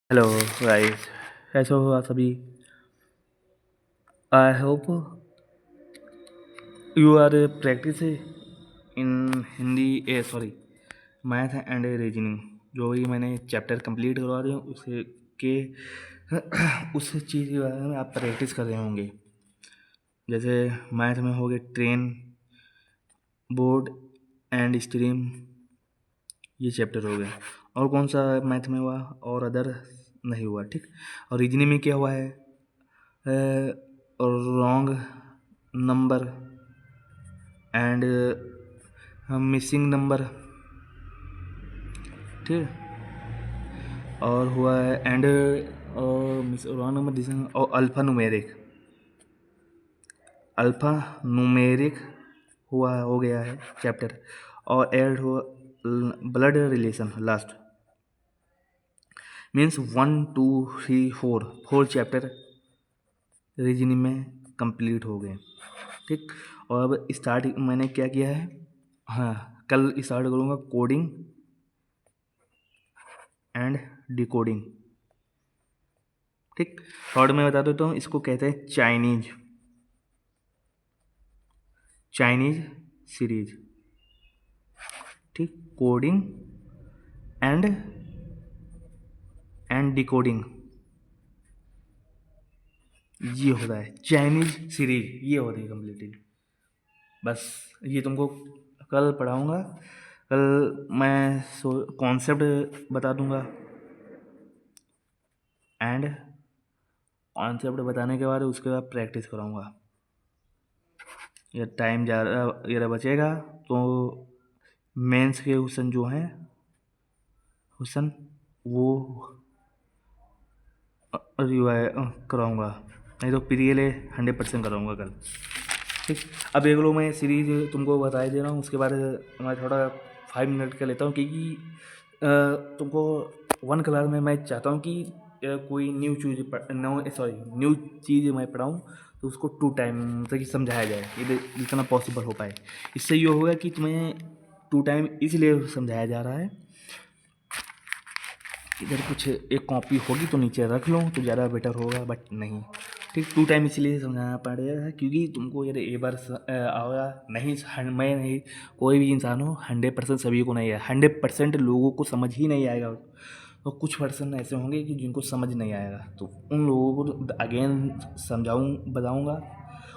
Hello guys, कैसे हो आप सभी। I hope you are practice in Hindi sorry math and reasoning. जो भी मैंने चैप्टर कंप्लीट करवा रहे हूँ उसे के उस चीज़ के बारे में आप प्रैक्टिस कर रहे होंगे। जैसे मैथ में हो गए ट्रेन, बोर्ड एंड स्ट्रीम, ये चैप्टर हो गया। और कौन सा मैथ में हुआ और अदर नहीं हुआ, ठीक। और रीजनिंग में क्या हुआ है, wrong number and missing number, ठीक। और हुआ है एंड रॉन्ग नंबर डिसिंग और अल्फ़ा न्यूमेरिक हुआ हो गया है चैप्टर। और एड हुआ blood relation last. Means 1 2 3 4 4 chapter reasoning में कंप्लीट हो गए, ठीक। और अब स्टार्ट मैंने क्या किया है, हाँ कल स्टार्ट करूँगा कोडिंग एंड डिकोडिंग, ठीक। थर्ड में बता देता हूँ, इसको कहते हैं चाइनीज सीरीज, ठीक। कोडिंग एंड डिकोडिंग, ये होता है चाइनीज सीरीज, ये होती है कम्प्लीटली। बस ये तुमको कल पढ़ाऊँगा। कल मैं कॉन्सेप्ट बता दूँगा एंड कॉन्सेप्ट बताने के बाद उसके बाद प्रैक्टिस कराऊँगा। ये टाइम ज़्यादा बचेगा तो मेंस के क्वेश्चन जो हैं क्वेश्चन वो रिवाइज कराऊँगा, नहीं तो प्री ले 100% कराऊँगा कल, ठीक। अब देख लो, मैं सीरीज तुमको बता ही दे रहा हूँ, उसके बाद मैं थोड़ा 5 मिनट का लेता हूँ क्योंकि तुमको 1 क्लास में मैं चाहता हूँ कि कोई न्यू चीज़ मैं पढ़ाऊँ तो उसको 2 टाइम तक समझाया जाए, ये जितना पॉसिबल हो पाए। इससे ये होगा कि तुम्हें 2 टाइम इसलिए समझाया जा रहा है, इधर कुछ एक कॉपी होगी तो नीचे रख लो तो ज़्यादा बेटर होगा, बट नहीं, ठीक। 2 टाइम इसलिए समझाना पड़ेगा क्योंकि तुमको यदि एक बार आओगा नहीं, मैं नहीं, कोई भी इंसान हो 100% सभी को नहीं आएगा, 100% लोगों को समझ ही नहीं आएगा। तो कुछ पर्सन ऐसे होंगे कि जिनको समझ नहीं आएगा, तो उन लोगों को अगेन बताऊँगा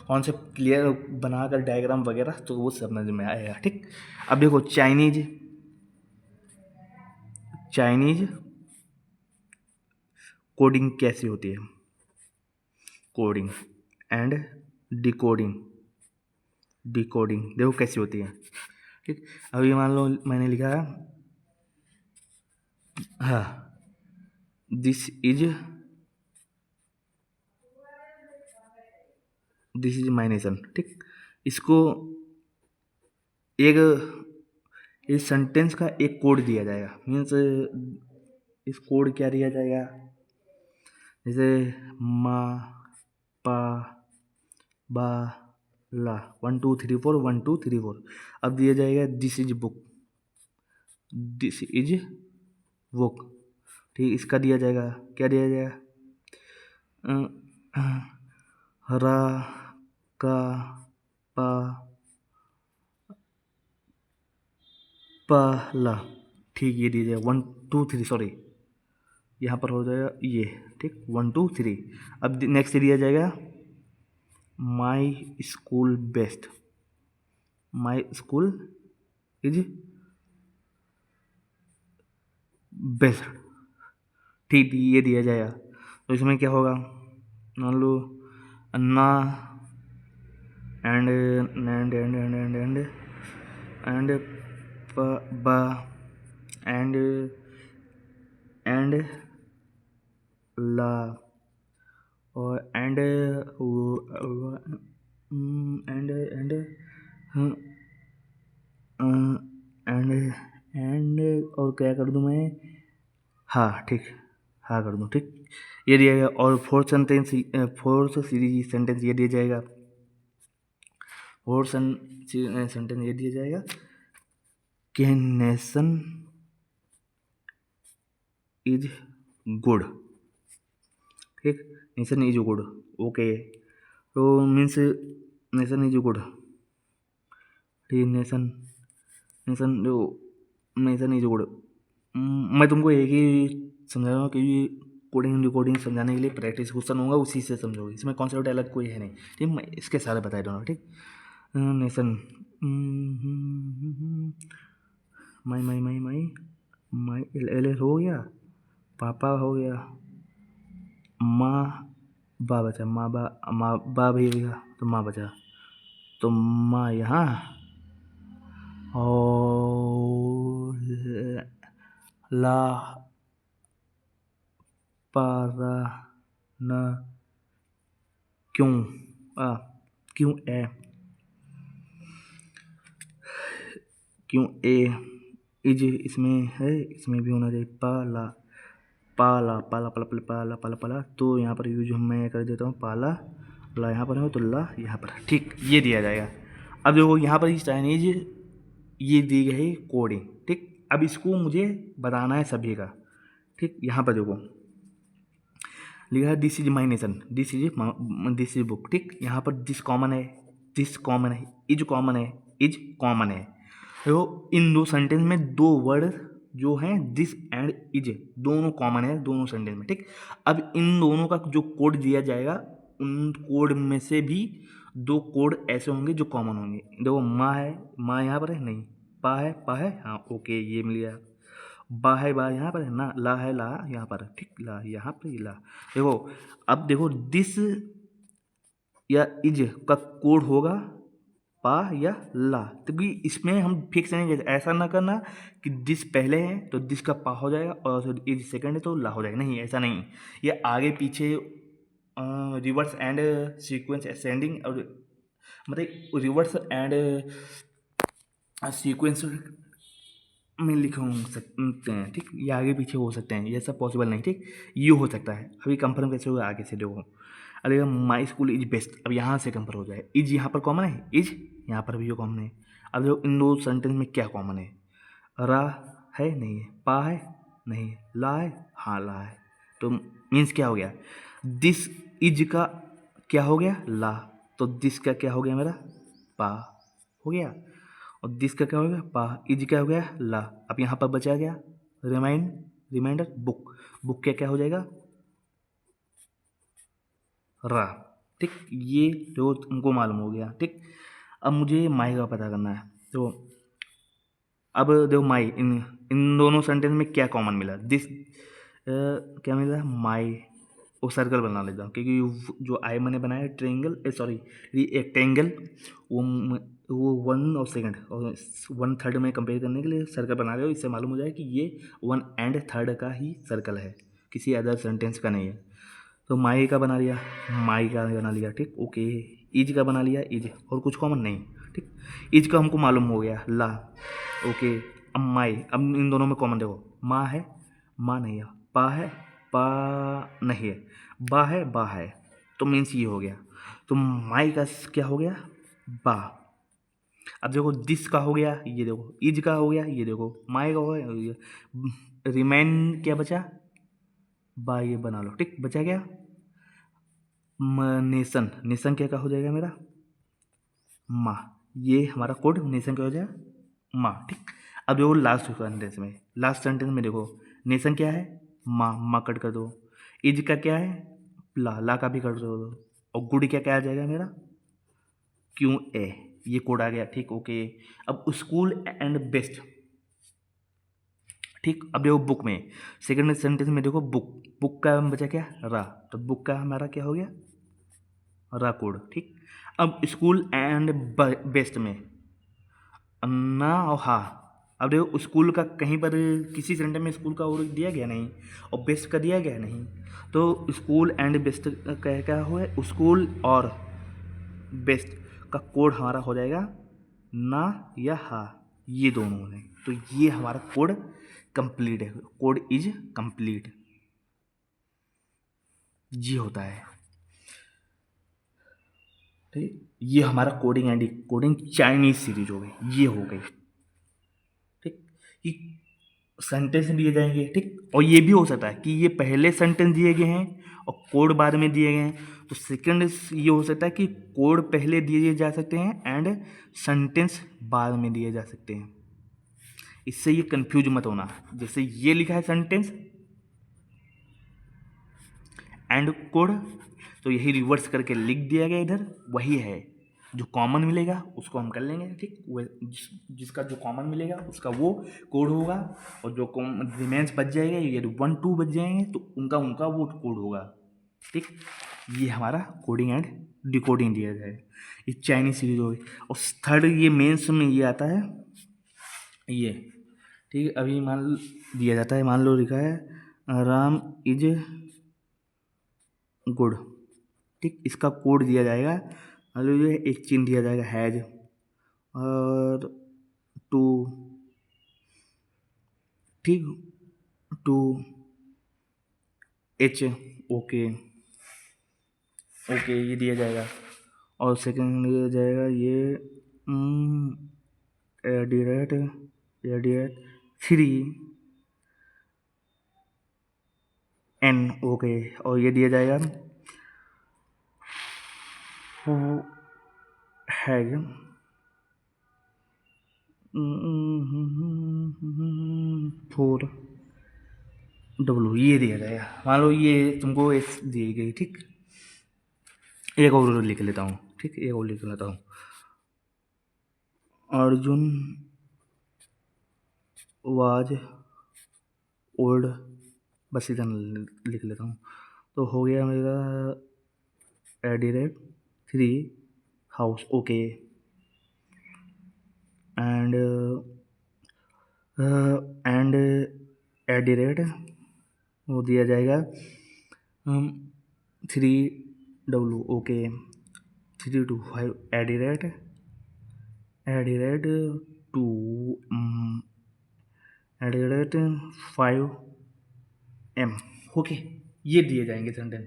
कॉन्सेप्ट क्लियर बनाकर डायग्राम वगैरह, तो वो समझ में आएगा, ठीक। अब देखो चाइनीज कोडिंग कैसी होती है, कोडिंग एंड डिकोडिंग देखो कैसी होती है, ठीक। अभी मान लो मैंने लिखा है, हाँ, दिस इज माई नेशन, ठीक। इसको एक इस सेंटेंस का एक कोड दिया जाएगा, मीन्स इस कोड क्या दिया जाएगा, जैसे मा पा बा ला 1 2 3 4 1 2 3 4। अब दिया जाएगा दिस इज बुक, ठीक। इसका दिया जाएगा, क्या दिया जाएगा, रा का पा पहला, ठीक। ये दिया जाएगा 1 2 3, सॉरी यहाँ पर हो जाएगा ये, ठीक 1 2 3। अब नेक्स्ट दिया जाएगा माई स्कूल इज बेस्ट, ठीक। ये दिया जाएगा तो इसमें क्या होगा, मान लो अन्ना एंड बा एंड ला और एंड और क्या कर दूँ मैं, हाँ ठीक, हाँ कर दूँ, ठीक। ये दिया गया। और फोर्थ सीरीज सेंटेंस ये दिया जाएगा, सेंटेंस ये दिया जाएगा कि नेशन इज गुड, ठीक। नेशन इज गुड, ओके, तो मीन्स नेशन इज गुड, ठीक। नेशन नेशन जो नेशन इज गुड, मैं तुमको एक ही समझा रहा हूँ क्योंकि कोडिंग रिकॉर्डिंग समझाने के लिए प्रैक्टिस क्वेश्चन होगा, उसी से समझोगे, इसमें कॉन्सेप्ट अलग कोई है नहीं, ठीक। मैं इसके सारे बता रहा हूँ, ठीक। नेशन, माई एल एल हो गया, पापा हो गया, माँ बा बचा, माँ बा भी हो गया, तो माँ बचा, तो माँ यहाँ, और ला पारा न क्यों क्यों ए क्यों ए इज इसमें है, इसमें भी होना चाहिए, पाला पाला पाला पाला पाला पाला पाला पाला, तो यहाँ पर यूज मैं कर देता हूँ पाला, ला यहाँ पर है तो ला यहाँ पर, ठीक। ये दिया जाएगा। अब देखो यहाँ पर चाइनीज ये दी गई है कोडिंग, ठीक। अब इसको मुझे बताना है सभी का, ठीक। यहाँ पर देखो लिखा है this is my nation, this is book, ठीक। यहाँ पर दिस कॉमन है, इज कॉमन है। देखो इन दो सेंटेंस में दो वर्ड जो हैं दिस एंड इज दोनों कॉमन है दोनों सेंटेंस में, ठीक। अब इन दोनों का जो कोड दिया जाएगा उन कोड में से भी दो कोड ऐसे होंगे जो कॉमन होंगे। देखो माँ है, माँ यहाँ पर है नहीं, पा है, हाँ ओके ये मिल गया, बा है, बा यहाँ पर है ना, ला है, ला यहाँ पर, ठीक। ला यहाँ पर ला, देखो अब देखो दिस या इज का कोड होगा पा या ला, तो कि इसमें हम फिक्स नहीं कहते, ऐसा ना करना कि दिस पहले है तो दिस का पा हो जाएगा और इज सेकंड है तो ला हो जाएगा, नहीं ऐसा नहीं। ये आगे पीछे रिवर्स एंड सीक्वेंस असेंडिंग और मतलब रिवर्स एंड सीक्वेंस में लिखे हो सकते हैं, ठीक। ये आगे पीछे हो सकते हैं, ये सब पॉसिबल नहीं, ठीक। ये हो सकता है, अभी कंफर्म कैसे होगा आगे से देखो। अरे माई स्कूल इज बेस्ट, अब यहाँ से कंफर्म हो जाए, इज यहाँ पर कॉमन है, इज यहाँ पर भी जो कॉमन है। अब देखो इन दो सेंटेंस में क्या कॉमन है, रा है नहीं है, पा है नहीं है, ला है हाँ ला है, तो मीन्स क्या हो गया, दिस इज का क्या हो गया ला, तो दिस का क्या हो गया मेरा पा हो गया, और दिस का क्या हो गया पा, इज क्या हो गया ला। अब यहाँ पर बचा गया रिमाइंडर बुक, बुक क्या क्या हो जाएगा रा, ठीक। ये जो तुमको मालूम हो गया, ठीक। अब मुझे माई का पता करना है, तो अब देखो माई इन इन दोनों सेंटेंस में क्या कॉमन मिला, दिस क्या मिला माई, वो सर्कल बना लेता हूँ क्योंकि जो आई मैंने बनाया ट्रेंगल सॉरी रेक्टेंगल, वो 1 और सेकंड और 1/3 में कंपेयर करने के लिए सर्कल बना रहे हो, इससे मालूम हो जाए कि ये 1/3 का ही सर्कल है, किसी अदर सेंटेंस का नहीं है। तो माई का बना लिया, माई का बना लिया, ठीक ओके। इज का बना लिया, इज और कुछ कॉमन नहीं, ठीक। इज का हमको मालूम हो गया ला, ओके। अब माई, अब इन दोनों में कॉमन देखो, माँ है माँ नहीं है, पा है पा नहीं है, बा है बा है, तो मीन्स ये हो गया। तो माई का क्या हो गया बा। अब देखो दिस का हो गया, ये देखो इज का हो गया, ये देखो माई का हो गया, रिमेन क्या बचा बा, ये बना लो, ठीक। बचा क्या नेशन, नेशन क्या का हो जाएगा मेरा माँ, ये हमारा कोड नेशन क्या हो जाएगा माँ, ठीक। अब देखो लास्ट सेंटेंस में देखो नेशन क्या है माँ, माँ कट कर दो, इज का क्या है ला का भी कट दो, और गुड क्या क्या आ जाएगा मेरा क्यों ए, ये कोड आ गया, ठीक ओके। अब स्कूल एंड बेस्ट, ठीक। अब देखो बुक में सेकंड सेंटेंस में देखो बुक, बुक का बचा क्या रा, तो बुक का हमारा क्या हो गया रा कोड, ठीक। अब स्कूल एंड बेस्ट में ना और हा, अब देखो स्कूल का कहीं पर किसी सेंटेंस में स्कूल का और दिया गया नहीं और बेस्ट का दिया गया नहीं, तो स्कूल एंड बेस्ट का क्या हुआ स्कूल और बेस्ट का कोड हमारा हो जाएगा ना या हा, ये दोनों हैं, तो ये हमारा कोड कंप्लीट है, कोड इज कंप्लीट, ये होता है, ठीक। ये हमारा coding and coding Chinese series हो गई, ये हो गई, ठीक। ये सेंटेंस दिए जाएंगे, ठीक। और ये भी हो सकता है कि ये पहले सेंटेंस दिए गए हैं और कोड बाद में दिए गए हैं, तो सेकंड ये हो सकता है कि कोड पहले दिए जा सकते हैं एंड सेंटेंस बाद में दिए जा सकते हैं। इससे ये कंफ्यूज मत होना, जैसे ये लिखा है सेंटेंस एंड कोड, तो यही रिवर्स करके लिख दिया गया इधर, वही है। जो कॉमन मिलेगा उसको हम कर लेंगे, ठीक। वो जिसका जो कॉमन मिलेगा उसका वो कोड होगा, और जो रिमेंस बच जाएगा, यदि 1 2 बच जाएंगे तो उनका उनका वो कोड होगा, ठीक। ये हमारा कोडिंग एंड डिकोडिंग दिया जाए, ये चाइनीज सीरीज होगी। और थर्ड ये मेंस में ये आता है, ये ठीक है। अभी दिया जाता है, मान लो लिखा है राम इज गुड, ठीक। इसका कोड दिया जाएगा, मान लो ये एक चिन्ह दिया जाएगा हैज, और टू, ठीक, टू एच, ओके ओके ये दिया जाएगा। और सेकंड दिया जाएगा ये एडिरेट एडिरेट 3 एन, ओके। और ये दिया जाएगा हैग 4 डब्लू, ये दिया जाएगा। मान लो ये तुमको एस दी गई, ठीक। एक और लिख लेता हूँ, ठीक, एक और लिख लेता हूँ, अर्जुन वाज ओल्ड, बस इतना लिख लेता हूँ। तो हो गया मेरा एडिरेट 3 हाउस, ओके। एंड एंड एडिरेट वो दिया जाएगा 3 डब्लू, ओके। 3 2 5 एडिरेट 2 एडिरेट 5 M, okay. ये दिए जाएंगे सेंटेंस।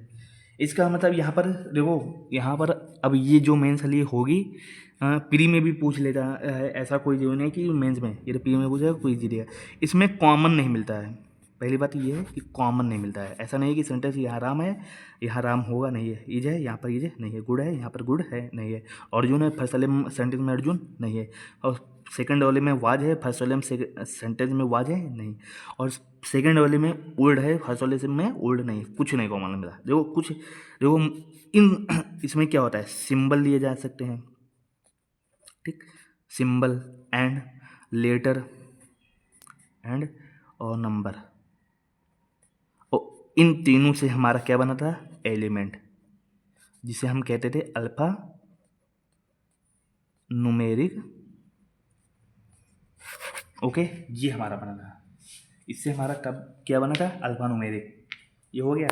इसका मतलब यहाँ पर देखो, यहाँ पर अब ये जो मेंस वाली होगी, प्री में भी पूछ लेता है, ऐसा कोई जो नहीं कि मेंस में, ये तो प्री में पूछेगा कोई जी दिया, इसमें कॉमन नहीं मिलता है। पहली बात ये है कि कॉमन नहीं मिलता है, ऐसा नहीं है कि सेंटेंस यहाँ राम है, यहाँ राम होगा, नहीं है। इज है, यहाँ पर इज नहीं है। गुड है, यहाँ पर गुड है, नहीं है। अर्जुन है, फर्स्ट वाले सेंटेंस में अर्जुन नहीं है। और सेकंड वाले में वाज है, फर्स्ट वाले में सेंटेंस में वाज है, नहीं। और सेकंड वाले में ओल्ड है, फर्स्ट वाले से में ओल्ड नहीं, कुछ नहीं कॉमन मिला। देखो कुछ, देखो इन इसमें क्या होता है, सिंबल लिए जा सकते हैं, ठीक। सिंबल एंड लेटर एंड और नंबर, और इन तीनों से हमारा क्या बना था, एलिमेंट, जिसे हम कहते थे अल्फा न्यूमेरिक, ओके। ये हमारा बना था, इससे हमारा कब क्या बना था, अल्फा न्यूमेरिक, ये हो गया।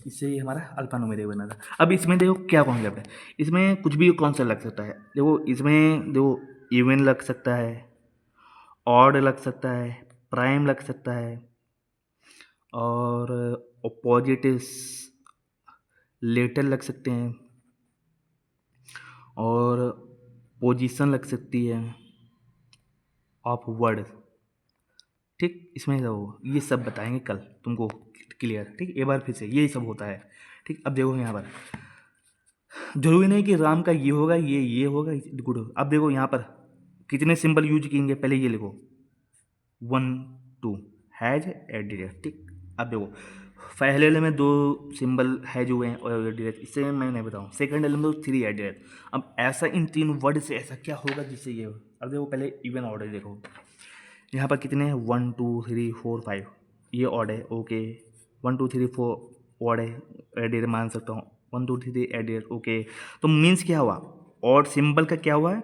इससे ये हमारा अल्फा न्यूमेरिक बना था। अब इसमें देखो क्या कॉन्सेप्ट है, इसमें कुछ भी कॉन्सेप्ट लग सकता है। देखो इसमें देखो इवन लग सकता है, ऑड लग सकता है, प्राइम लग सकता है, और ऑपोजिट लेटर लग सकते हैं, और पोजीशन लग सकती है ऑफ वर्ड, ठीक। इसमें ये सब बताएंगे कल तुमको क्लियर, ठीक। एक बार फिर से यही सब होता है, ठीक। अब देखो यहाँ पर जरूरी नहीं कि राम का ये होगा, ये होगा, गुड। अब देखो यहाँ पर कितने सिंबल यूज किएंगे, पहले ये लिखो 1 2 हैज एडिरेट, ठीक। अब देखो पहले वाले में 2 सिंबल हैज हुए हैं और एडिरेट, इससे मैं नहीं बताऊँ। सेकंड वाले में तो 3 एडिरेट। अब ऐसा इन 3 वर्ड से ऐसा क्या होगा जिससे ये हो। अब देखो पहले इवन ऑर्डर देखो, यहाँ पर कितने हैं, 1 2 3 4 5, ये ऑड है, ओके। 1 2 3 4 ऑड है, एडिट मान सकता हूँ, 1 2 3 एडिट, ओके। तो मीन्स क्या हुआ, ऑड सिंबल का क्या हुआ है,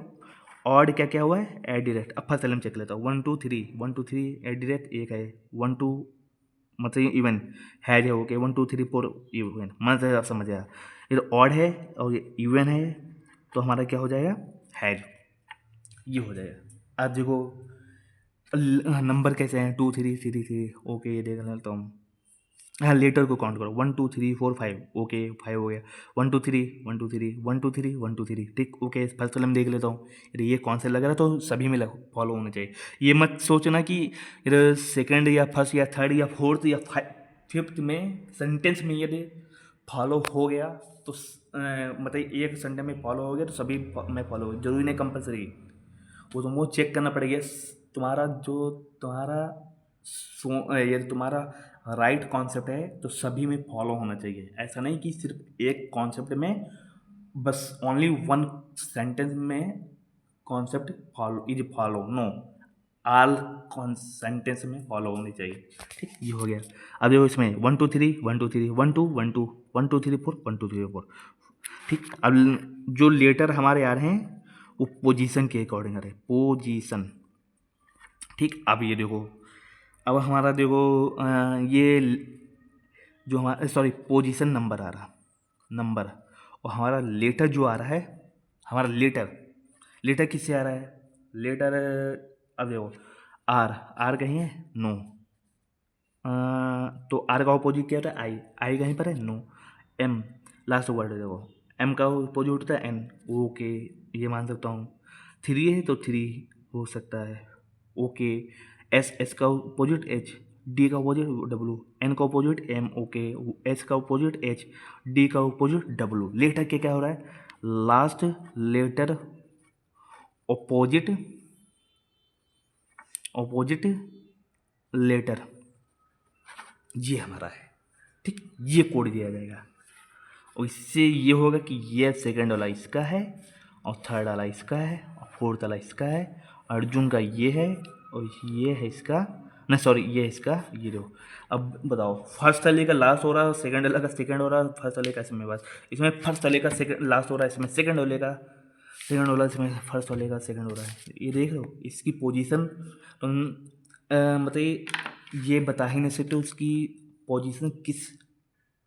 ऑड क्या क्या हुआ है, एडिरेट। अब फर्स्ट एलम चेक लेता हूँ, 1 2 3 1 2 3 एडिरेट एक है, 1 2 मतलब इवन हैज है, ओके। 1 2 3 4 इवन, मतलब आप समझ आया। ये ऑड है और ये इवन है, तो हमारा क्या हो जाएगा, हैज, ये हो जाएगा। अब देखो नंबर कैसे हैं, 2 3 3 3, ओके। ये देख लेता हूँ, हाँ, लेटर को काउंट करो, 1 2 3 4 5, ओके 5 हो गया, 1 2 3 1 2 3 1 2 3 1 2 3, ठीक, ओके। फर्स्ट वाले में देख लेता हूँ, अरे ये कौन सा लग रहा है, तो सभी में फॉलो होना चाहिए। ये मत सोचना कि इधर सेकंड या फर्स्ट या थर्ड या फोर्थ या फिफ्थ में सेंटेंस में यदि फॉलो हो गया तो मतलब एक सेंटेंस में फॉलो हो गया तो सभी में फॉलो हो, जरूरी नहीं कंपलसरी। वो तुमको चेक करना पड़ेगा तुम्हारा जो तुम्हारा यदि तुम्हारा राइट कॉन्सेप्ट है तो सभी में फॉलो होना चाहिए। ऐसा नहीं कि सिर्फ एक कॉन्सेप्ट में बस ओनली वन सेंटेंस में concept follow is follow, no, all sentence में फॉलो होनी चाहिए, ठीक। ये हो गया। अब देखो इसमें 1 2 3 1 2 3 1 2 1 2 1 2 3 4 1 2 3 4, ठीक। अब जो लेटर हमारे आ रहे हैं वो पोजीशन के अकॉर्डिंग आ रहे हैं, पोजीशन, ठीक। अब ये देखो, अब हमारा देखो ये जो हमारा सॉरी पोजीशन नंबर आ रहा, नंबर, और हमारा लेटर जो आ रहा है, हमारा लेटर, लेटर किससे आ रहा है, लेटर, अब देखो आर, आर कहीं है, नो, तो आर का ऑपोजिट क्या होता है, आई, आई कहीं पर है, नो। एम लास्ट वर्ड है, देखो एम का ऑपोजिट होता है एन, ओके, ये मान सकता हूँ। थ्री है तो थ्री हो सकता है, ओके। एस, एस का ऑपोजिट एच, डी का ऑपोजिट डब्लू, एन का ऑपोजिट एम, ओके। एच का ऑपोजिट एच, डी का ऑपोजिट डब्लू। लेटर के क्या हो रहा है, last letter opposite, opposite letter, ये हमारा है, ठीक। ये कोड दिया जाएगा और इससे ये होगा कि ये सेकंड वाला इसका है और थर्ड वाला इसका है और फोर्थ वाला इसका है, अर्जुन का ये है और ये है इसका, नहीं सॉरी ये है इसका, ये दो। अब बताओ फर्स्ट वाले का लास्ट हो रहा है, सेकंड वाले का सेकंड हो रहा है, फर्स्ट वाले का इसमें बस, इसमें फर्स्ट वाले का सेकंड लास्ट हो रहा है, इसमें सेकंड वाले का सेकंड वाला, इसमें फर्स्ट वाले का सेकंड हो रहा है। ये देख लो इसकी पोजीशन तुम मतलब ये बता ही नहीं सकते उसकी पोजीशन किस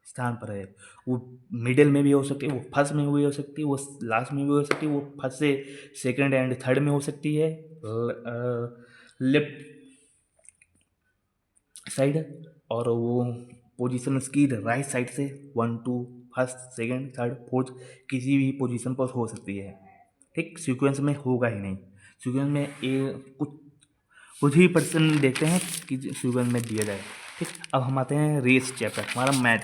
स्थान पर है। वो मिडिल में भी हो सकती है, वो फर्स्ट में भी हो सकती है, वो लास्ट में भी हो सकती है, वो फर्स्ट से सेकंड एंड थर्ड में हो सकती है, लेफ्ट साइड, और वो पोजीशन उसकी राइट साइड से 1 2 फर्स्ट सेकंड थर्ड फोर्थ किसी भी पोजीशन पर हो सकती है, ठीक। सीक्वेंस में होगा ही नहीं, सीक्वेंस में कुछ ही पर्सन देखते हैं कि सीक्वेंस में दिया जाए, ठीक। अब हम आते हैं रेस चैप्टर, हमारा मैथ,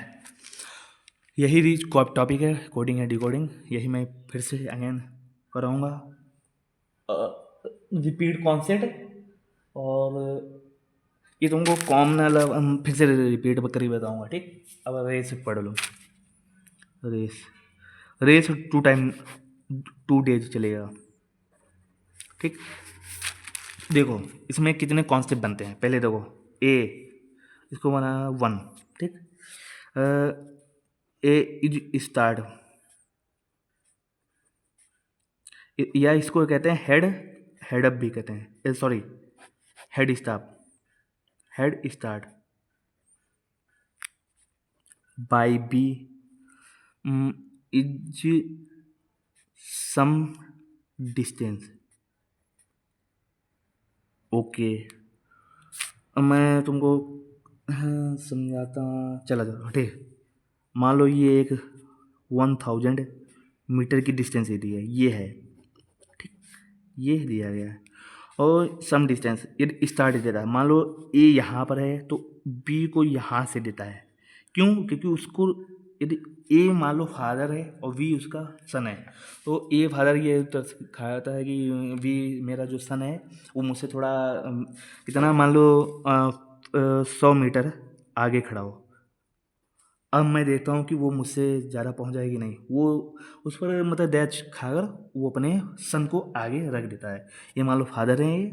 यही टॉपिक है, कोडिंग है डिकोडिंग, यही मैं फिर से अगेन कराऊंगा, रिपीट कॉन्सेप्ट, और ये तुमको कॉमन फिर से रिपीट कर बताऊंगा, ठीक। अब रेस पढ़ लो, रेस, रेस 2 डेज चलेगा, ठीक। देखो इसमें कितने कॉन्सेप्ट बनते हैं, पहले देखो ए, इसको बना 1, ठीक। ए इज स्टार्ट, या इसको कहते हैं हेड, हेड अप भी कहते हैं, sorry head start, head start by B is some distance, okay. अब मैं तुमको समझाता हूँ, चला चलो ठीक। मान लो ये एक 1000 मीटर की डिस्टेंस दी है, ये है, ठीक, ये दिया गया है, और सम डिस्टेंस ये स्टार्ट देता है। मान लो ए यहाँ पर है तो बी को यहाँ से देता है, क्यों, क्योंकि उसको यदि ए मान लो फादर है और वी उसका सन है, तो ए फादर ये दिखाता है कि वी मेरा जो सन है वो मुझसे थोड़ा कितना मान लो 100 मीटर आगे खड़ा हो। अब मैं देखता हूँ कि वो मुझसे ज़्यादा पहुँच जाएगी नहीं, वो उस पर मतलब डैच खाकर वो अपने सन को आगे रख देता है। ये मान लो फादर है ये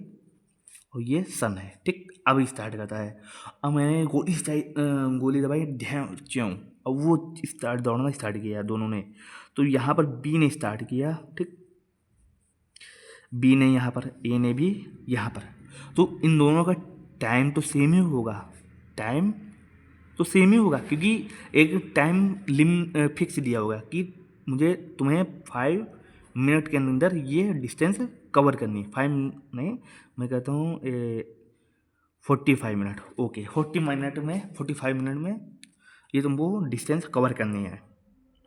और ये सन है, ठीक। अब स्टार्ट करता है, अब मैंने गोली दबाई ध्यान च्यों, अब वो स्टार्ट दौड़ना स्टार्ट किया दोनों ने। तो यहाँ पर बी ने स्टार्ट किया, ठीक, बी ने यहाँ पर, ए ने भी यहाँ पर, तो इन दोनों का टाइम तो सेम ही होगा, टाइम तो सेम ही होगा, क्योंकि एक टाइम फिक्स दिया होगा कि मुझे तुम्हें 5 मिनट के अंदर ये डिस्टेंस कवर करनी है, 5 नहीं मैं कहता हूँ 45 मिनट, ओके 45 मिनट में ये तुमको डिस्टेंस कवर करनी है,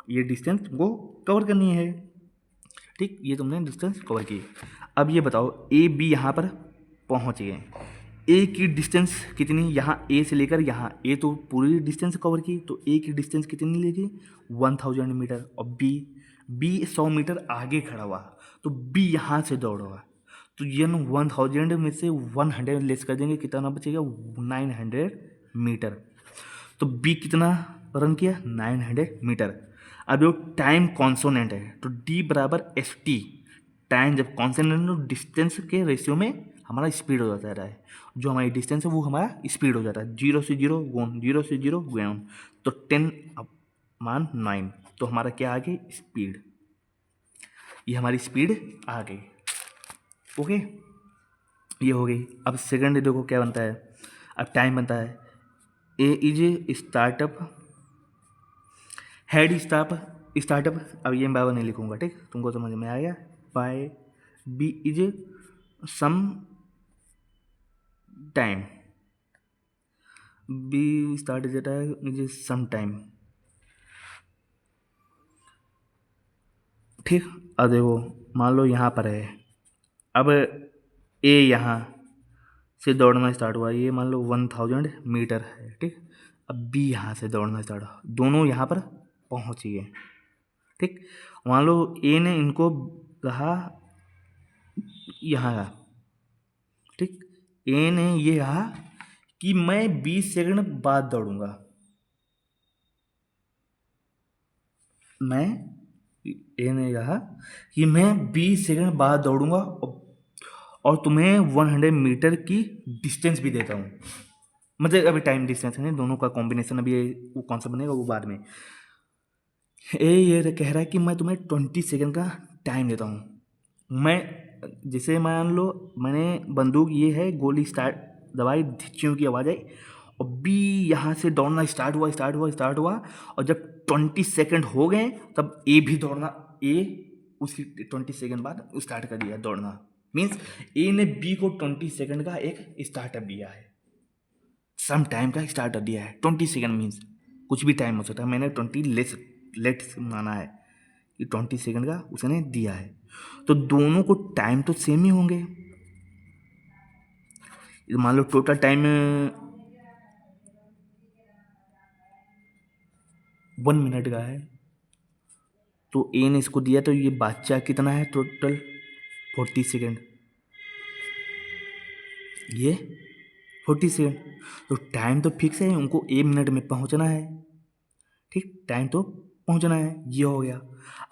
ये डिस्टेंस तुमको कवर करनी है। ठीक, ये तुमने डिस्टेंस कवर की। अब ये बताओ ए बी यहाँ पर पहुँच गए, ए की डिस्टेंस कितनी, यहाँ ए से लेकर यहाँ, ए तो पूरी डिस्टेंस कवर की, तो ए की डिस्टेंस कितनी लेगी 1000 मीटर। और बी, बी 100 मीटर आगे खड़ा हुआ, तो बी यहाँ से दौड़ा, तो ये 1000 में से 100 लेस कर देंगे, कितना बचेगा 900 मीटर। तो बी कितना रन किया 900 मीटर। अब जो टाइम कॉन्सोनेंट है, तो डी बराबर एस टी, टाइम जब कॉन्सोनेंट तो डिस्टेंस के रेशियो में हमारा स्पीड हो जाता है, जो हमारी डिस्टेंस है वो हमारा स्पीड हो जाता है। 0 से 0 गुण, 0 से 0 गुण, तो 10 मान 9, तो हमारा क्या आ गई स्पीड, ये हमारी स्पीड आ गई। ओके, ये हो गई। अब सेकंड देखो क्या बनता है, अब टाइम बनता है ए इज स्टार्टअप, हेड स्टार्टअप, अब ये मैं बार नहीं लिखूंगा, ठीक, तुमको समझ में आ गया। By B is some time, B start is some time, ठीक। अब देखो मान लो यहाँ पर है, अब ए यहाँ से दौड़ना स्टार्ट हुआ, ये मान लो 1000 मीटर है, ठीक। अब बी यहाँ से दौड़ना स्टार्ट हुआ, दोनों यहाँ पर पहुँच गए, ठीक। मान लो ए ने इनको कहा यहाँ का, ठीक, ए ने ये कहा कि मैं 20 सेकंड बाद दौड़ूंगा, ए ने कहा कि मैं 20 सेकंड बाद दौड़ूंगा और तुम्हें 100 मीटर की डिस्टेंस भी देता हूँ, मतलब अभी टाइम डिस्टेंस है, दोनों का कॉम्बिनेशन, अभी वो कौन सा बनेगा वो बाद में। ये कह रहा है कि मैं तुम्हें 20 सेकंड का टाइम देता हूँ। मैं जैसे मान लो मैंने बंदूक ये है, गोली स्टार्ट दवाई, धिच्चियों की आवाज़ आई, और बी यहाँ से दौड़ना स्टार्ट हुआ, और जब 20 सेकंड हो गए तब ए भी दौड़ना, ए उसकी 20 सेकंड बाद स्टार्ट कर दिया दौड़ना, मीन्स ए ने बी को 20 सेकंड का एक स्टार्टअप दिया है, सम टाइम का स्टार्टअप दिया है। 20 सेकंड मीन्स कुछ भी टाइम हो सकता है, मैंने 20 लेट माना है कि 20 सेकंड का उसने दिया है, तो दोनों को टाइम तो सेम ही होंगे। मान लो टोटल टाइम 1 मिनट का है, तो ए ने इसको दिया, तो ये बच्चा कितना है टोटल 40 सेकंड, ये 40 सेकंड, तो टाइम तो फिक्स है, उनको 1 मिनट में पहुंचना है, ठीक, टाइम तो पहुंचना है, ये हो गया।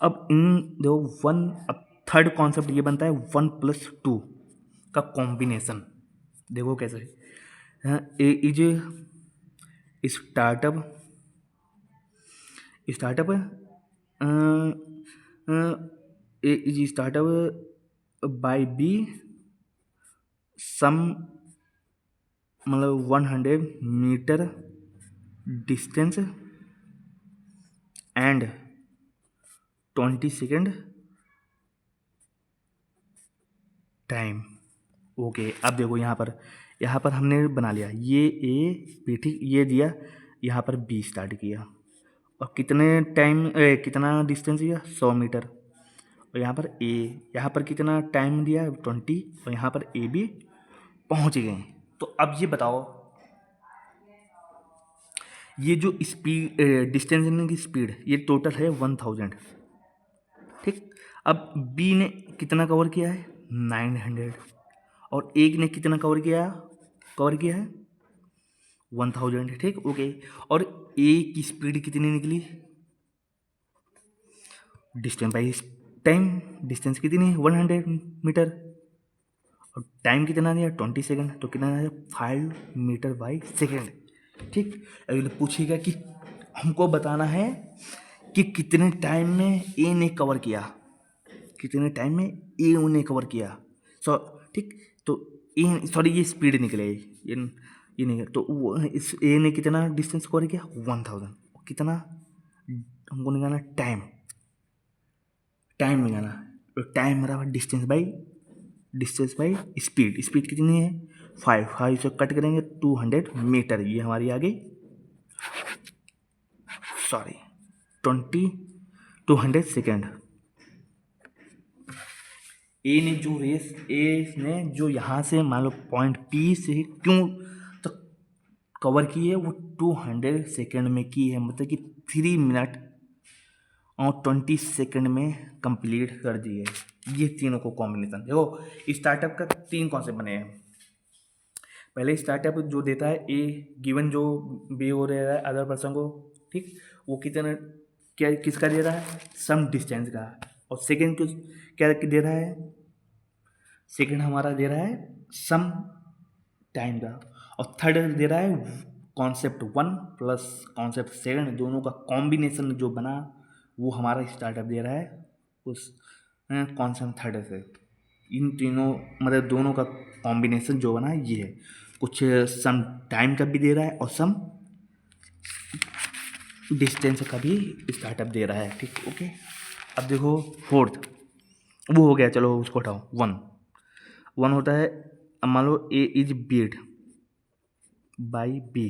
अब इन देखो वन, अब थर्ड कॉन्सेप्ट ये बनता है 1+2 का कॉम्बिनेशन, देखो कैसे, A is startup, A is startup by B some, मतलब 100 metre distance and 20 second time. Okay, अब देखो यहाँ पर हमने बना लिया, ये ए बी, ठीक, ये दिया, यहाँ पर बी स्टार्ट किया, और कितने टाइम कितना डिस्टेंस दिया 100 मीटर, और यहाँ पर ए, यहाँ पर कितना टाइम दिया 20, और यहाँ पर ए भी पहुँच गए। तो अब ये बताओ, ये जो स्पीड डिस्टेंस की स्पीड, ये टोटल है 1000, ठीक। अब बी ने कितना कवर किया है 900, और एक ने कितना कवर किया है 1000, ठीक, ओके। और ए की स्पीड कितनी निकली, डिस्टेंस बाई टाइम, डिस्टेंस कितनी है 100 मीटर, और टाइम कितना दिया 20 सेकंड, तो कितना आया 5 मीटर बाई सेकंड, ठीक। अगले पूछेगा कि हमको बताना है कि कितने टाइम में ए ने कवर किया, सो ठीक, तो ए, सॉरी ये स्पीड निकले, ये नहीं, तो वो इस ए ने कितना डिस्टेंस कवर किया 1000, कितना हमको निकालना टाइम निकालना, तो टाइम बराबर डिस्टेंस बाई स्पीड कितनी है 5 से कट करेंगे 200 मीटर, ये हमारी आ गई सॉरी 200 सेकेंड। ए ने जो यहाँ से मान लो पॉइंट पी से क्यों तक कवर की है, वो 200 सेकेंड में की है, मतलब कि 3 मिनट और 20 सेकेंड में कंप्लीट कर दी है। ये तीनों को कॉम्बिनेशन देखो, स्टार्टअप का 3 कॉन्सेप्ट बने हैं। पहले स्टार्टअप जो देता है ए गिवन जो बे हो रहा है अदर पर्सन को, ठीक, वो कितना क्या किसका दे रहा है, सम डिस्टेंस का। और सेकेंड क्या दे रहा है, सेकेंड हमारा दे रहा है सम टाइम का। और थर्ड दे रहा है कॉन्सेप्ट 1 प्लस कॉन्सेप्ट 7, दोनों का कॉम्बिनेशन जो बना वो हमारा स्टार्टअप दे रहा है उस कॉन्सेप्ट थर्ड से। इन तीनों मतलब दोनों का कॉम्बिनेशन जो बना ये है, कुछ सम टाइम का भी दे रहा है और सम डिस्टेंस का भी स्टार्टअप दे रहा है, ठीक, ओके। अब देखो फोर्थ, वो हो गया, चलो उसको हटाओ। 1 होता है, अब मान लो A is beat by B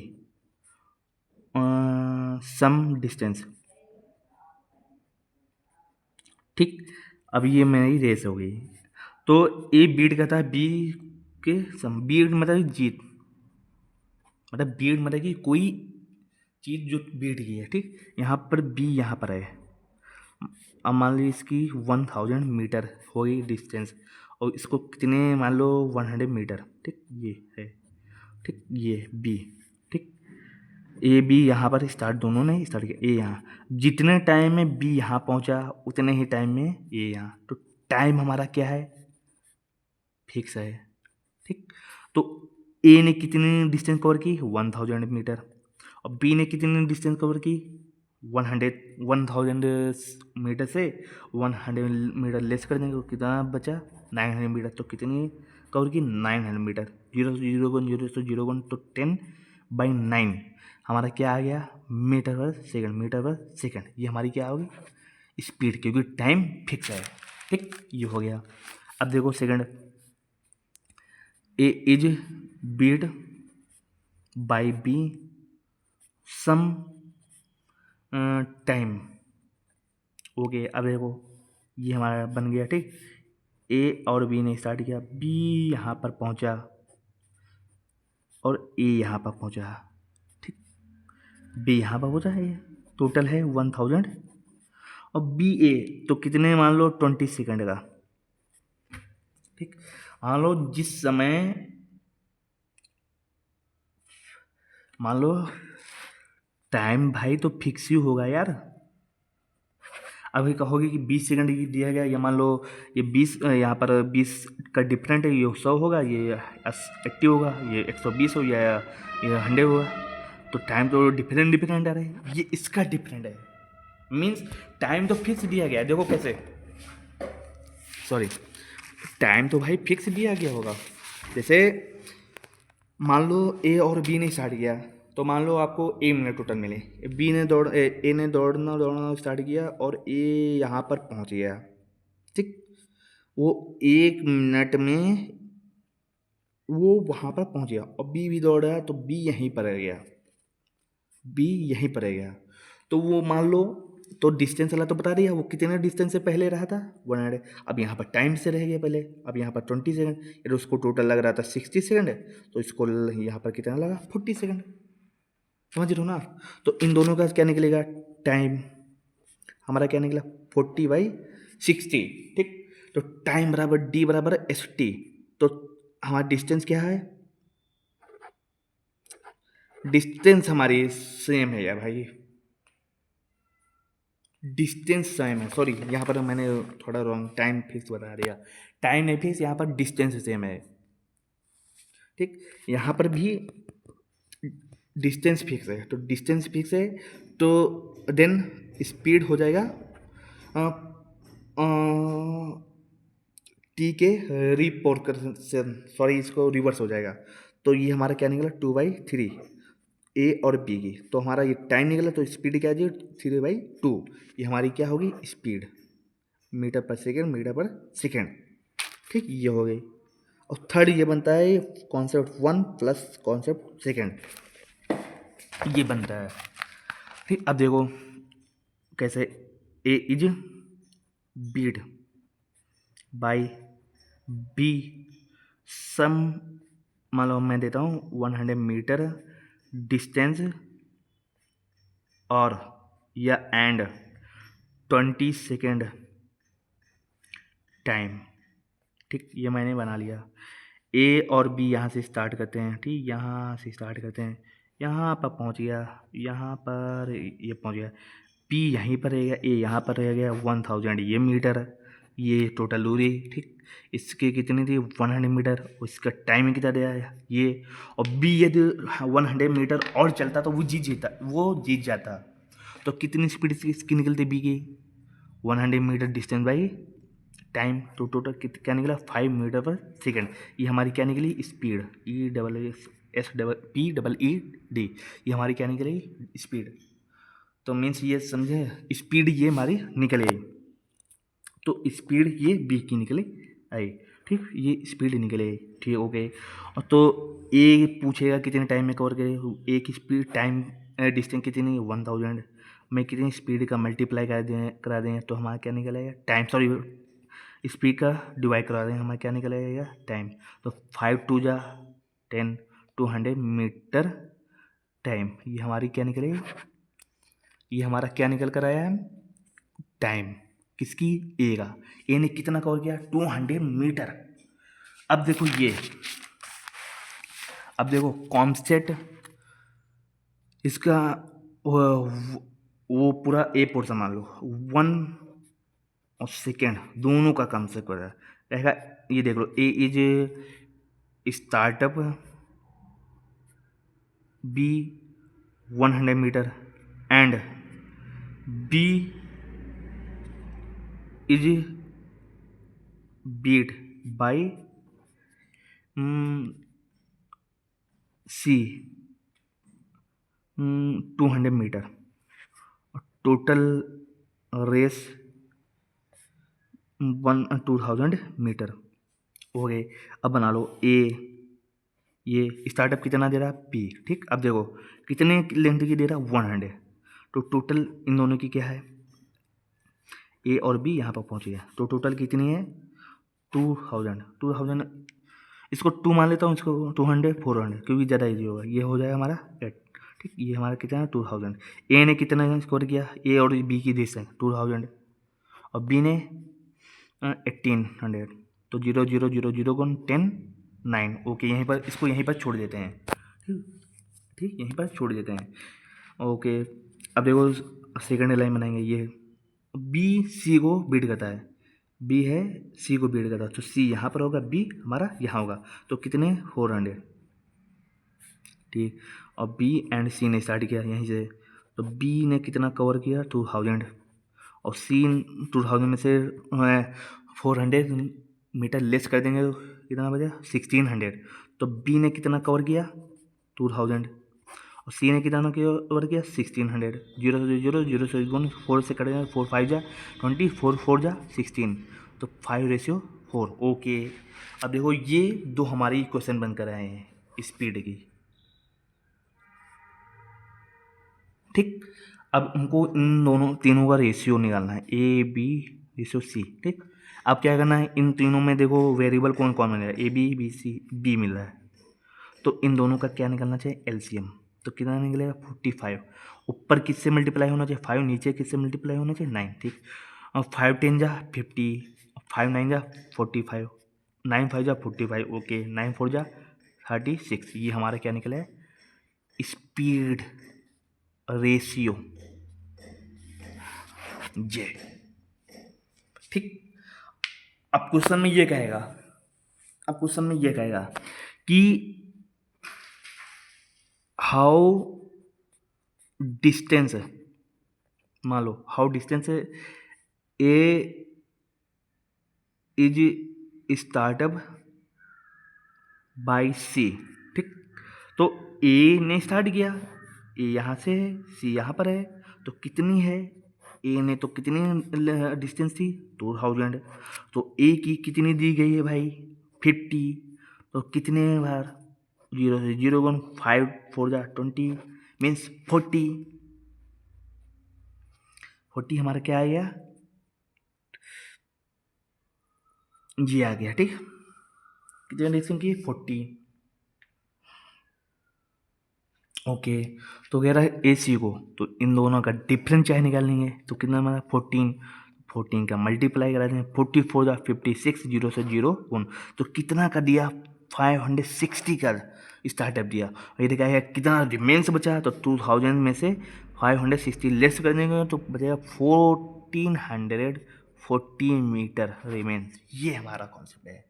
some distance, ठीक। अब ये मेरी रेस हो गई, तो ए बीट करता है बी के सम। बीट मतलब जीत, मतलब बीट मतलब कि कोई चीज़ जो बीट की है, ठीक। यहाँ पर बी यहाँ पर है, अब मान लो इसकी 1000 मीटर हो गई डिस्टेंस, और इसको कितने मान लो 100 मीटर, ठीक, ये है, ठीक, ये बी, ठीक। ए बी यहाँ पर स्टार्ट, दोनों ने स्टार्ट किया। ए यहाँ जितने टाइम में बी यहाँ पहुँचा उतने ही टाइम में ए यहाँ, तो टाइम हमारा क्या है, फिक्स है, ठीक। तो ए ने कितनी डिस्टेंस कवर की, 1000 मीटर, और बी ने कितनी डिस्टेंस कवर की, 1000 मीटर से 100 मीटर लेस कर देंगे तो कितना बचा, 900 मीटर। तो कितनी कवर की, 900 मीटर। 0 तो 10/9 हमारा क्या आ गया, मीटर पर सेकंड, मीटर पर सेकंड। ये हमारी क्या होगी, स्पीड, क्योंकि टाइम फिक्स है, ठीक, ये हो गया। अब देखो second, A is beat by B some time, okay. अब देखो ये हमारा बन गया, ठीक। ए और बी ने स्टार्ट किया, बी यहाँ पर पहुँचा और ए यहाँ पर पहुँचा, ठीक। बी यहाँ पर पहुँचा है, टोटल है 1000, और बी ए तो कितने मान लो 20 सेकेंड का, ठीक। मान लो जिस समय मान लो टाइम भाई तो फिक्स ही होगा यार। अभी कहोगे कि 20 सेकंड ही दिया गया, या मान लो ये 20 यहाँ पर 20 का डिफरेंट है, ये 100 होगा, ये 80 होगा, ये 120 हो, या ये 100 होगा, तो टाइम तो डिफरेंट आ रहा है। ये इसका डिफरेंट है, मीन्स टाइम तो फिक्स दिया गया है। देखो कैसे, सॉरी, टाइम तो भाई फिक्स दिया गया होगा। जैसे मान लो ए और बी ने स्टार्ट किया, तो मान लो आपको 1 मिनट टोटल मिले, ए ने दौड़ना स्टार्ट किया और ए यहाँ पर पहुँच गया, ठीक। वो 1 मिनट में वो वहाँ पर पहुँच गया, और बी भी दौड़ रहा है, तो बी यहीं पर रह गया, बी यहीं पर रह गया। तो वो मान लो, तो डिस्टेंस वाला तो बता दिया, वो कितने डिस्टेंस से पहले रहा था 100। अब यहाँ पर टाइम से रह गया पहले, अब यहाँ पर 20 सेकंड, यार उसको टोटल लग रहा था 60 सेकंड, तो इसको यहाँ पर कितना लगा, 40 सेकंड, समझ रहे हो ना। तो इन दोनों का क्या निकलेगा, टाइम हमारा क्या निकला, 40/60, ठीक। तो टाइम बराबर डी बराबर ST, तो हमारा डिस्टेंस क्या है, डिस्टेंस हमारी सेम है यार भाई, डिस्टेंस सेम है। सॉरी, यहाँ पर मैंने थोड़ा रॉन्ग, टाइम फिक्स बता दिया, टाइम नहीं फिक्स, यहाँ पर डिस्टेंस सेम है, ठीक। यहाँ पर भी डिस्टेंस फिक्स है, तो डिस्टेंस फिक्स है, तो देन स्पीड हो जाएगा टी के रिपोर्शन, सॉरी इसको रिवर्स हो जाएगा। तो ये हमारा क्या निकला, 2/3 ए और बी की। तो हमारा ये टाइम निकला, तो स्पीड क्या है, 3/2, ये हमारी क्या होगी, स्पीड, मीटर पर सेकेंड, मीटर पर सेकेंड, ठीक, ये हो गई। और थर्ड ये बनता है कॉन्सेप्ट 1 प्लस कॉन्सेप्ट सेकेंड, ये बनता है, ठीक। अब देखो कैसे, A is beat by B some, मान लो मैं देता हूँ 100 मीटर डिस्टेंस और या एंड 20 सेकेंड टाइम। ठीक, ये मैंने बना लिया। ए और बी यहाँ से स्टार्ट करते हैं, ठीक, यहाँ से स्टार्ट करते हैं, यहाँ पर पहुँच गया, यहाँ पर ये पहुँच गया, पी यहीं पर रहेगा, ए यहाँ पर रह गया, 1000 ये मीटर, ये टोटल दूरी, ठीक। इसके कितनी थी 100 मीटर, इसका टाइम कितना दिया है ये, और बी यदि 100 मीटर और चलता तो वो जीत जाता। तो कितनी स्पीड इसकी निकलती बी की, 100 मीटर डिस्टेंस बाई टाइम, तो टोटल क्या निकला 5 मीटर पर सेकेंड। ये हमारी क्या निकली स्पीड, E/S/P/E/D, ये हमारी क्या निकलेगी स्पीड। तो मीन्स ये समझे स्पीड ये हमारी निकले, तो स्पीड ये बी की निकले आई, ठीक, ये स्पीड निकले, ठीक, ओके। और तो ए पूछेगा कितने टाइम में कवर करे, ए की स्पीड टाइम डिस्टेंस कितनी 1000 में कितनी स्पीड का मल्टीप्लाई करा दें तो हमारा क्या निकलेगा टाइम, सॉरी स्पीड का डिवाइड करा दें हमारा क्या निकलेगा टाइम। तो 5 2 जा 10, 200 मीटर टाइम, ये हमारी क्या निकलेगी, ये हमारा क्या निकल कर आया है टाइम, किसकी ए का। ए ने कितना कवर किया 200 मीटर। अब देखो ये, अब देखो कॉन्सेप्ट इसका वो पूरा ए पोर्शन मान लो 1 और सेकेंड दोनों का कम से कम रहेगा। ये देख लो A is startup B 100 metre and B is beat by C 200 metre, total race 2000 metre हो गए। अब बना लो ए, ये स्टार्टअप कितना दे रहा है पी, ठीक। अब देखो कितने लेंथ की दे रहा है 100, तो टोटल इन दोनों की क्या है ए और बी यहाँ पर पहुँच गया, तो टोटल कितनी है 2000 इसको 2 मान लेता हूँ, इसको 200 400 क्योंकि ज़्यादा ईजी होगा, ये हो जाएगा हमारा 8, ठीक। ये हमारा कितना है 2000। ए ने कितना स्कोर किया, ए और बी की डिस्टेंस 2000 और बी ने 1800, तो 0 0 0 0 गुण 10 9, ओके। यहीं पर इसको यहीं पर छोड़ देते हैं, ठीक, यहीं पर छोड़ देते हैं, ओके। अब देखो सेकंड लाइन बनाएंगे, ये बी सी को बीट करता है, बी है सी को बीट करता है, तो सी यहाँ पर होगा, बी हमारा यहाँ होगा, तो कितने 400, ठीक। और बी एंड सी ने स्टार्ट किया यहीं से, तो बी ने कितना कवर किया 2000 और सी 2000 में से 400 मीटर लेस कर देंगे तो कितना बचा 1600, तो बी ने कितना कवर किया 2000 और सी ने कितना कवर किया 1600। 0 से 0 0 से 4 से कटेगा, 4 5 जा 20, 4 4 जा 16, तो 5:4, ओके। अब देखो ये दो हमारी क्वेश्चन बनकर आए हैं स्पीड की, ठीक। अब हमको इन दोनों तीनों का रेशियो निकालना है, ए बी रेशियो सी, ठीक। अब क्या करना है, इन तीनों में देखो वेरिएबल कौन कौन मिल रहा है, A B B C B मिल रहा है, तो इन दोनों का क्या निकलना चाहिए एलसीएम, तो कितना निकलेगा 45। ऊपर किससे मल्टीप्लाई होना चाहिए 5, नीचे किससे मल्टीप्लाई होना चाहिए 9, ठीक। और 5 10 जा 50, 5 9 जा 45, 9 5 जा 45, ओके। 9 4 जा 36, ये हमारा क्या निकला है स्पीड रेशियो जे, ठीक। अब क्वेश्चन में ये कहेगा, अब क्वेश्चन में ये कहेगा कि हाउ डिस्टेंस, मान लो how distance A is startup by C, ठीक। तो ए ने स्टार्ट किया, ए यहाँ से है सी यहाँ पर है, तो कितनी है ए ने, तो कितनी डिस्टेंस थी 2000, तो ए की कितनी दी गई है भाई 50, तो कितने बार 0 से 0 गुण 5 4 जा 20 मीन्स 40, 40 हमारा क्या आ गया, ये आ गया। ठीक, कितने डिस्टेंस की, 40। ओके, तो कह रहा है ए सी को, तो इन दोनों का डिफरेंस चाहे निकालेंगे, तो कितना हमारा 14, 14 का मल्टीप्लाई करा दें, 44 या 56, जीरो से जीरो 1, तो कितना का दिया, 560 का स्टार्टअप दिया। ये देखा है कितना रिमेंस बचा, तो 2000 में से 560 लेस कर देंगे तो बचेगा 1440 मीटर रिमेंस। ये हमारा कॉन्सेप्ट है।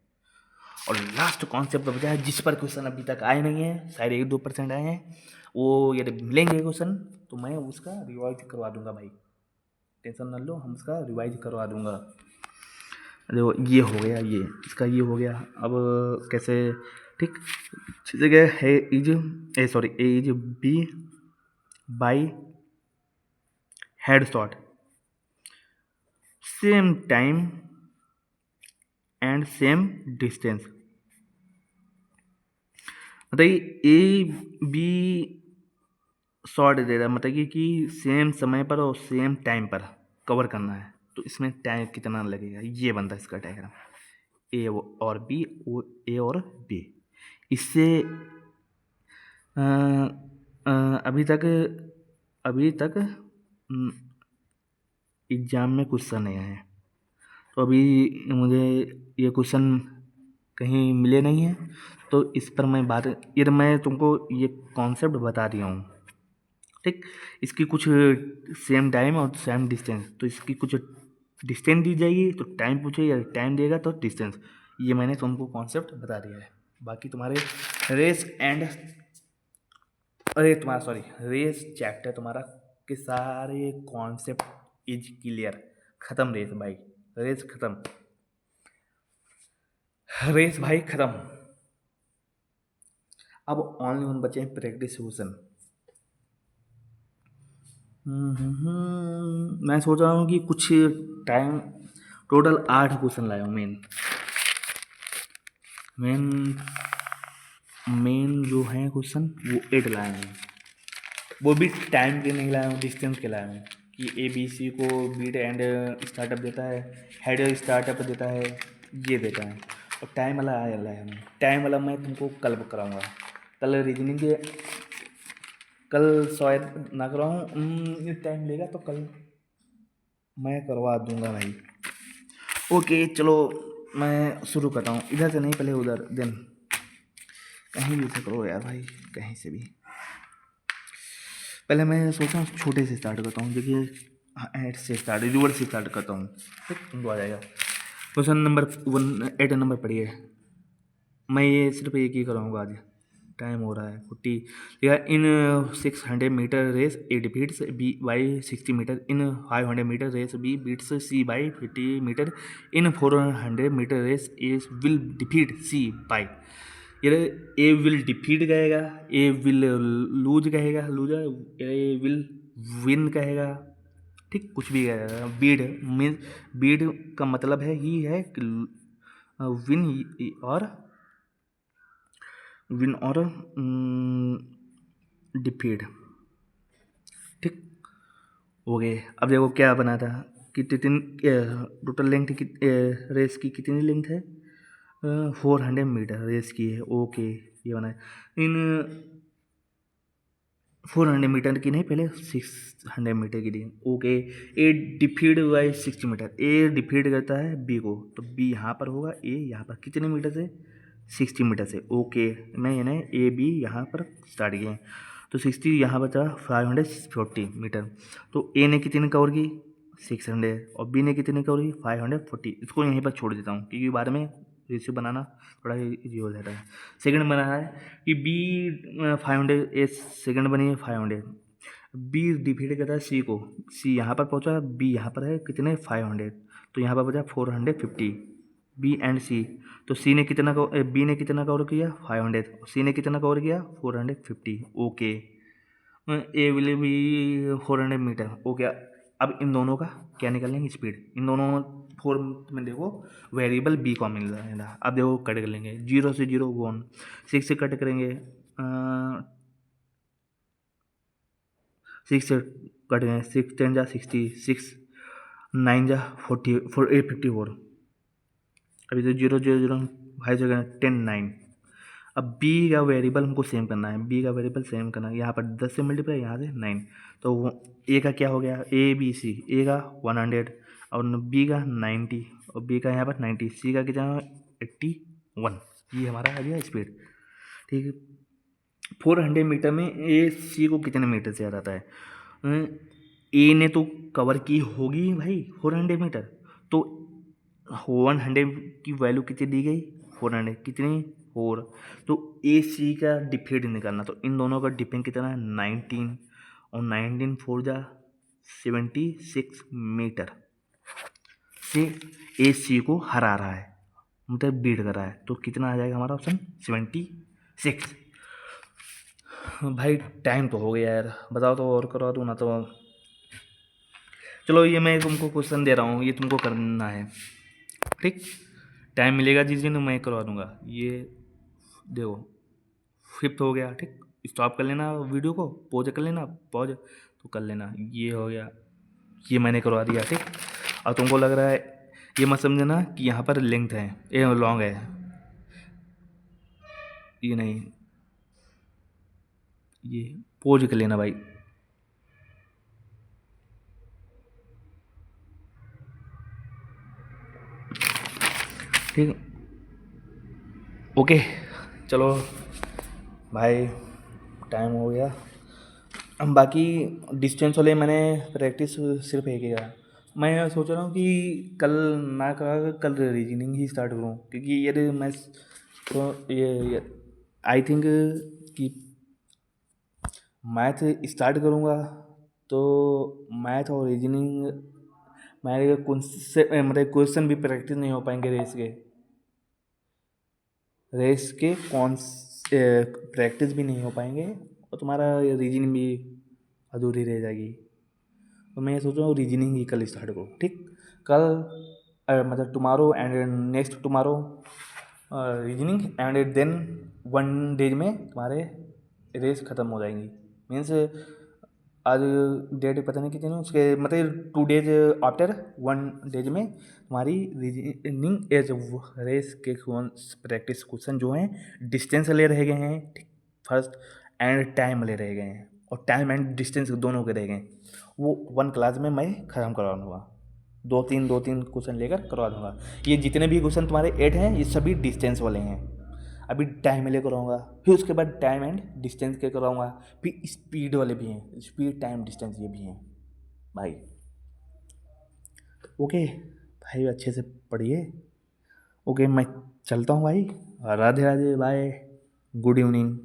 और लास्ट कॉन्सेप्ट बचा है जिस पर क्वेश्चन अभी तक आए नहीं है, शायद 1-2% आए हैं, वो यदि मिलेंगे क्वेश्चन तो मैं उसका रिवाइज करवा दूंगा भाई, टेंशन न लो, हम उसका रिवाइज करवा दूंगा। देखो ये हो गया, ये इसका ये हो गया। अब कैसे, ठीक, जगह है is A is B by head shot, same time and same distance. बताइए ए बी शॉट दे रहा है, मतलब कि सेम समय पर और सेम टाइम पर कवर करना है, तो इसमें टाइम कितना लगेगा, ये बनता है इसका डायग्राम। ए और बी, ए और बी। इससे अ, अभी तक एग्जाम में क्वेश्चन नहीं आए, तो अभी मुझे ये क्वेश्चन कहीं मिले नहीं हैं, तो इस पर मैं बात, ये मैं तुमको ये कॉन्सेप्ट बता दिया हूँ। ठीक, इसकी कुछ सेम टाइम और सेम डिस्टेंस, तो इसकी कुछ डिस्टेंस दी जाएगी तो टाइम पूछे, या टाइम देगा तो डिस्टेंस। ये मैंने तुमको कॉन्सेप्ट बता दिया है। बाकी तुम्हारे रेस एंड अरे तुम्हारा सॉरी रेस चैप्टर तुम्हारा के सारे कॉन्सेप्ट इज क्लियर, खत्म रेस भाई, रेस खत्म, रेस भाई खत्म। अब ओनली वन बचे हैं प्रैक्टिस क्वेश्चन। मैं सोच रहा हूँ कि कुछ टाइम टोटल 8 क्वेश्चन लाया हूँ। मेन जो है क्वेश्चन वो 8 लाया हूँ, वो भी टाइम के नहीं लाया हूँ, डिस्टेंस के लाया हूँ। कि ए बी सी को बीट एंड स्टार्टअप देता है, हेड स्टार्टअप देता है, ये देता है। और टाइम वाला आया लाया हूँ, टाइम वाला मैं तुमको कल कराऊँगा, कल रीजनिंग के, कल शायद ना कराऊँ, टाइम लेगा तो कल मैं करवा दूंगा भाई। ओके चलो मैं शुरू करता हूँ, इधर से नहीं पहले उधर, देन कहीं भी से करो यार भाई, कहीं से भी। पहले मैं सोचा हूँ छोटे से स्टार्ट करता हूँ, देखिए एट से स्टार्ट, रिवर्स से स्टार्ट करता हूँ, ठीक तुमको आ जाएगा। क्वेश्चन नंबर 8 नंबर पढ़िए। मैं ये सिर्फ एक ही कराऊंगा आज, टाइम हो रहा है 40। या in 600 meter race A defeats B by 60 meter, in 500 meter race B beats C by 50 meter, in 400 meter race A will defeat C by, ये ए विल डिफीट कहेगा, ए विल लूज कहेगा, loser, A will win कहेगा, ठीक कुछ भी कहेगा। Beed mean, Beed का मतलब है ही है कि विन और डिफीट, ठीक हो गए। अब देखो क्या बना था कि टोटल लेंथ रेस की कितनी लेंथ है, 400 मीटर रेस की है। ओके ये बना है, इन 400 मीटर की नहीं, पहले 600 मीटर की दी। ओके, ए डिफीड बाई 60 मीटर, ए डिफीड करता है बी को, तो बी यहाँ पर होगा, ए यहाँ पर कितने मीटर से, 60 मीटर से। ओके, मैं यानी ए बी यहाँ पर स्टार्ट किए, तो 60 यहाँ बचा 540 मीटर, तो ए ने कितने कवर की, 600, और बी ने कितने कवर की, 540। इसको यहीं पर छोड़ देता हूँ क्योंकि बाद में रेशियो बनाना थोड़ा इजी हो जाता है। सेकंड बना है कि बी 500, ए सेकंड बनी है 500, बी डिफीट करता है सी को, सी यहाँ पर पहुँचा, बी यहाँ पर है कितने 500, तो यहाँ पर बचा 450, बी एंड सी, तो सी ने कितना बी ने कितना कवर किया 500, सी ने कितना कवर किया 450। Okay, A will be 400 meter. Okay, अब इन दोनों का क्या निकालेंगे, स्पीड, इन दोनों फोर में देखो वेरिएबल बी को मिल रहा है। अब देखो कट कर लेंगे, 0 से 0 1, 6 से कट करेंगे, 6 से कट गए, 6 10 जा 60, 6 9 जा 40, 54। अभी तो 0 0 0 5 जगह 10 9। अब बी का वेरिएबल हमको सेम करना है, बी का वेरिएबल सेम करना है। यहाँ पर 10 से मल्टीप्लाई, यहाँ से 9। तो वो ए का क्या हो गया, ए बी सी, ए का 100 और बी का 90 और बी का यहाँ पर 90, सी का कितना 81। ये हमारा आ गया स्पीड। ठीक है, 400 मीटर में ए सी को कितने मीटर से आता है। ए ने तो कवर की होगी भाई 400 मीटर, तो 100 की वैल्यू कितनी दी गई, 400 कितनी 4। तो ए सी का डिफेंड निकालना, तो इन दोनों का डिफेंड कितना है 19 और 19 4 जा 76 मीटर से ए सी को हरा रहा है, मतलब बीट कर रहा है। तो कितना आ जाएगा हमारा ऑप्शन 76। भाई टाइम तो हो गया यार, बताओ तो और करवा दूँ ना तो। चलो ये मैं तुमको क्वेश्चन दे रहा हूँ, ये तुमको करना है, ठीक। टाइम मिलेगा जिस दिन मैं करवा दूँगा। ये देखो 5th हो गया, ठीक। स्टॉप कर लेना वीडियो को, पॉज कर लेना, पॉज तो कर लेना। ये हो गया, ये मैंने करवा दिया, ठीक। और तुमको लग रहा है, ये मत समझना कि यहाँ पर लेंथ है, ये लॉन्ग है, ये नहीं, ये पॉज कर लेना भाई। ठीक, ओके। चलो भाई टाइम हो गया। अब बाकी डिस्टेंस वाले मैंने प्रैक्टिस सिर्फ एक ही करा। मैं सोच रहा हूँ कि कल ना करा, कल रीजनिंग ही स्टार्ट करूँ, क्योंकि ये मैं तो ये आई थिंक कि मैथ स्टार्ट करूँगा तो मैथ और रीजनिंग मेरे मतलब क्वेश्चन भी प्रैक्टिस नहीं हो पाएंगे, रेस के कौन प्रैक्टिस भी नहीं हो पाएंगे, और तुम्हारा रीजनिंग भी अधूरी रह जाएगी। तो मैं सोच रहा हूँ रीजनिंग ही कल स्टार्ट करूँ, ठीक। कल मतलब tomorrow and next tomorrow reasoning and then 1 days में तुम्हारे रेस ख़त्म हो जाएंगी। मीन्स आज डेट पता नहीं कितनी है उसके, मतलब 2 डेज आफ्टर 1 डेज में तुम्हारी रीजनिंग एज रेस के प्रैक्टिस क्वेश्चन जो हैं डिस्टेंस ले रह गए हैं, ठीक। फर्स्ट एंड टाइम ले रह गए हैं, और टाइम एंड डिस्टेंस दोनों के रह गए, वो 1 क्लास में मैं ख़त्म करवा दूँगा। 2 3 क्वेश्चन लेकर करवा दूँगा। ये जितने भी क्वेश्चन तुम्हारे 8 हैं, ये सभी डिस्टेंस वाले हैं। अभी टाइम ले कराऊँगा, फिर उसके बाद टाइम एंड डिस्टेंस के कराऊँगा, फिर स्पीड वाले भी हैं, स्पीड टाइम डिस्टेंस ये भी हैं भाई। ओके भाई, अच्छे से पढ़िए। ओके मैं चलता हूँ भाई, Radhe Radhe, bye, good evening.